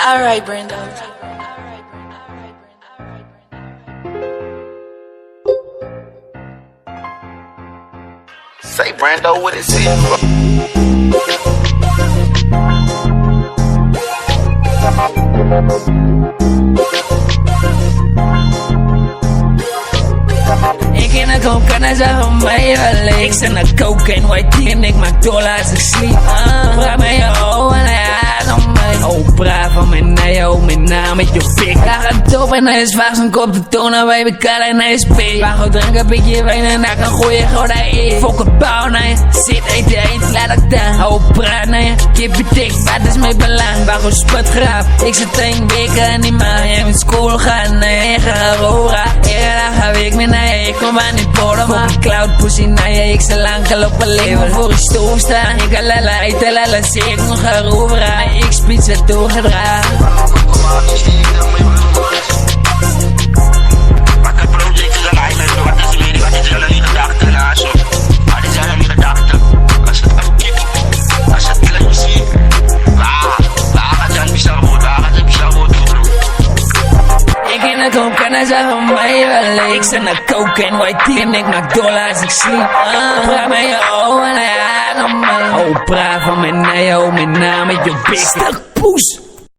Alright, Brando. Say, Brando, what is it? Ik in de koken en zeg van mij wel. Ik zit naar cocaine, white tea en ik maak dollar als ik sliep. Vraag mij je ogen en hij haat om mij. Oh, praat van mijn nee, oh, mijn naam met je pik. Hij gaat op en hij is vaak zijn kop te tonen bij elkaar en hij is pik. Maar goed drinken een beetje wijn en hij kan gooien gewoon naar je. Fok een pauw naar je, zit eet, laat ik daar. Oh, praat naar je, kip je dik, wat is mijn belang? Waar goed sputgraaf, ik zit 1 weken niet meer. Je moet school gaan, nee, je gaat roeren. Dag ga ik meer naar je, ik kom aan die bodem. Voor een cloud pussy naar je, ik zal lang lopen leven. Voor je stoel staan, ik ga lala eten, lala zie ik nog gaan roeren. Ik spits het doorgedragen. Wat een project is een wat is jullie gedachten na zo? Wat is jullie gedachten? Als het een kip, als het klein zie, waar gaat het bizar worden, waar gaat het bizar worden, bro? Ik in de koken en zeg van mij wel. Ik zit naar cocaine, white tea en ik maak dollar als ik sliep. Vraag mij je ogen en hij haat om mij. Oh, praat van mijn nee, oh, mijn naam met je bik. Stuk poes.